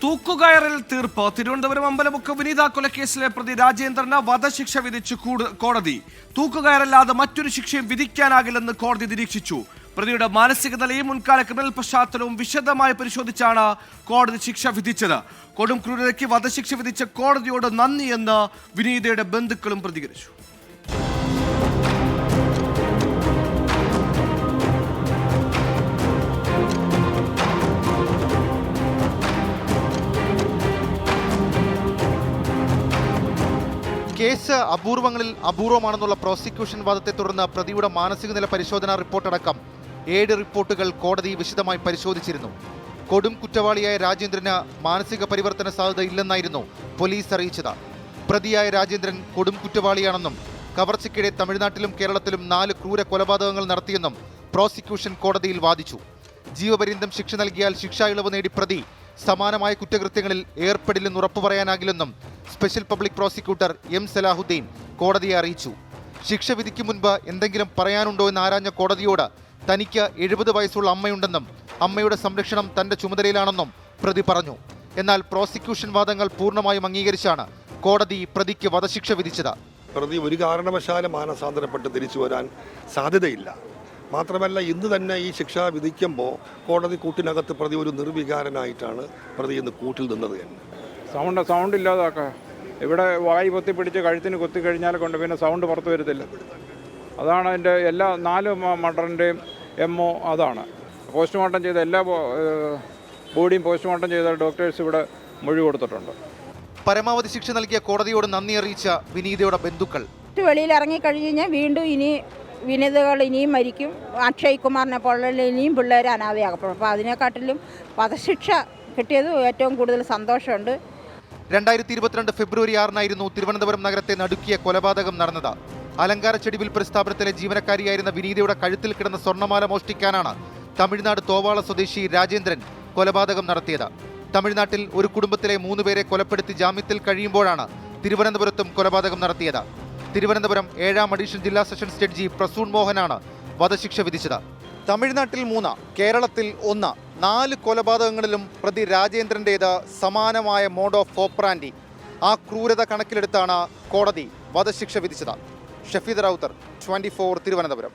തൂക്കുകയറിൽ തീർപ്പ്. തിരുവനന്തപുരം അമ്പലമുക്ക് വിനീത കൊലക്കേസിലെ പ്രതി രാജേന്ദ്രന് വധശിക്ഷ വിധിച്ചു കോടതി. തൂക്കുകയറല്ലാതെ മറ്റൊരു ശിക്ഷയും വിധിക്കാനാകില്ലെന്ന് കോടതി നിരീക്ഷിച്ചു. പ്രതിയുടെ മാനസിക നിലയും മുൻകാല ക്രിമിനൽ പശ്ചാത്തലവും വിശദമായി പരിശോധിച്ചാണ് കോടതി ശിക്ഷ വിധിച്ചത്. കൊടും ക്രൂരതയ്ക്ക് വധശിക്ഷ വിധിച്ച കോടതിയോട് നന്ദിയെന്ന് വിനീതയുടെ ബന്ധുക്കളും പ്രതികരിച്ചു. കേസ് അപൂർവങ്ങളിൽ അപൂർവമാണെന്നുള്ള പ്രോസിക്യൂഷൻ വാദത്തെ തുടർന്ന് പ്രതിയുടെ മാനസിക നില പരിശോധനാ റിപ്പോർട്ടടക്കം 7 റിപ്പോർട്ടുകൾ കോടതി വിശദമായി പരിശോധിച്ചിരുന്നു. കൊടും കുറ്റവാളിയായ രാജേന്ദ്രന് മാനസിക പരിവർത്തന സാധ്യത ഇല്ലെന്നായിരുന്നു പോലീസ് അറിയിച്ചത്. പ്രതിയായ രാജേന്ദ്രൻ കൊടും കുറ്റവാളിയാണെന്നും കവർച്ചയ്ക്കിടെ തമിഴ്നാട്ടിലും കേരളത്തിലും 4 ക്രൂര കൊലപാതകങ്ങൾ നടത്തിയെന്നും പ്രോസിക്യൂഷൻ കോടതിയിൽ വാദിച്ചു. ജീവപര്യന്തം ശിക്ഷ നൽകിയാൽ ശിക്ഷാ ഇളവ് നേടി പ്രതി സമാനമായ കുറ്റകൃത്യങ്ങളിൽ ഏർപ്പെടില്ലെന്ന് ഉറപ്പു പറയാനാകില്ലെന്നും special public prosecutor M Salahuddin കോടതിയെ അറിയിച്ചു. ശിക്ഷ വിധിക്ക് മുൻപ് എന്തെങ്കിലും പറയാനുണ്ടോ എന്ന് ആരാഞ്ഞ കോടതിയോട് തനിക്ക് 70 വയസ്സുള്ള അമ്മയുണ്ടെന്നും അമ്മയുടെ സംരക്ഷണം തന്റെ ചുമതലയിലാണെന്നും പ്രതി പറഞ്ഞു. എന്നാൽ പ്രോസിക്യൂഷൻ വാദങ്ങൾ പൂർണ്ണമായും അംഗീകരിച്ചാണ് കോടതി പ്രതിക്ക് വധശിക്ഷ വിധിച്ചത്. പ്രതി ഒരു കാരണവശാലും മാനസാന്തരപ്പെട്ട് തിരിച്ചു വരാൻ സാധ്യതയില്ല. മാത്രമല്ല, ഇന്ന് തന്നെ ഈ ശിക്ഷ വിധിക്കുമ്പോൾ കോടതി കൂട്ടിനകത്ത് പ്രതി ഒരു നിർവികാരനായിട്ടാണ് പ്രതി ഇന്ന് കൂട്ടിൽ നിന്നത് തന്നെ. സൗണ്ട് ഇല്ലാതാക്കുക. ഇവിടെ വായി പൊത്തിപ്പിടിച്ച് കഴുത്തിന് കൊത്തിക്കഴിഞ്ഞാൽ കൊണ്ട് പിന്നെ സൗണ്ട് പുറത്തു വരത്തില്ല. അതാണ് അതിൻ്റെ എല്ലാ 4 മർഡറിൻ്റെയും എംഒ. അതാണ് പോസ്റ്റ്മോർട്ടം ചെയ്ത എല്ലാ ബോഡിയും പോസ്റ്റ്മോർട്ടം ചെയ്ത ഡോക്ടേഴ്സ് ഇവിടെ മൊഴി കൊടുത്തിട്ടുണ്ട്. പരമാവധി ശിക്ഷ നൽകിയ കോടതിയോട് നന്ദി അറിയിച്ച വിനീതയുടെ ബന്ധുക്കൾ വെളിയിൽ ഇറങ്ങിക്കഴിഞ്ഞ് കഴിഞ്ഞാൽ വീണ്ടും ഇനി വിനീതകൾ ഇനിയും മരിക്കും. അക്ഷയ് കുമാറിനെ പോലുള്ള ഇനിയും പിള്ളേർ അനാഥയാകപ്പെടും. അപ്പോൾ അതിനെക്കാട്ടിലും വധശിക്ഷ കിട്ടിയത് ഏറ്റവും കൂടുതൽ സന്തോഷമുണ്ട്. 2022 ഫെബ്രുവരി 6 തിരുവനന്തപുരം നഗരത്തെ നടുക്കിയ കൊലപാതകം നടന്നത്. അലങ്കാര ചെടിവിൽ സ്ഥാപനത്തിലെ ജീവനക്കാരിയായിരുന്ന വിനീതയുടെ കഴുത്തിൽ കിടന്ന സ്വർണ്ണമാല മോഷ്ടിക്കാനാണ് തമിഴ്നാട് തോവാള സ്വദേശി രാജേന്ദ്രൻ കൊലപാതകം നടത്തിയത്. തമിഴ്നാട്ടിൽ ഒരു കുടുംബത്തിലെ 3 പേരെ കൊലപ്പെടുത്തി ജാമ്യത്തിൽ കഴിയുമ്പോഴാണ് തിരുവനന്തപുരത്തും കൊലപാതകം നടത്തിയത്. തിരുവനന്തപുരം 7ാം അഡീഷണൽ ജില്ലാ സെഷൻസ് ജഡ്ജി പ്രസൂൺ മോഹനാണ് വധശിക്ഷ വിധിച്ചത്. തമിഴ്നാട്ടിൽ 3, കേരളത്തിൽ 1, 4 കൊലപാതകങ്ങളിലും പ്രതി രാജേന്ദ്രൻ്റേത് സമാനമായ മോഡ് ഓഫ് ഓപ്പറാൻഡി. ആ ക്രൂരത കണക്കിലെടുത്താണ് കോടതി വധശിക്ഷ വിധിച്ചത്. ഷഫീദ് റൗത്തർ, 24 തിരുവനന്തപുരം.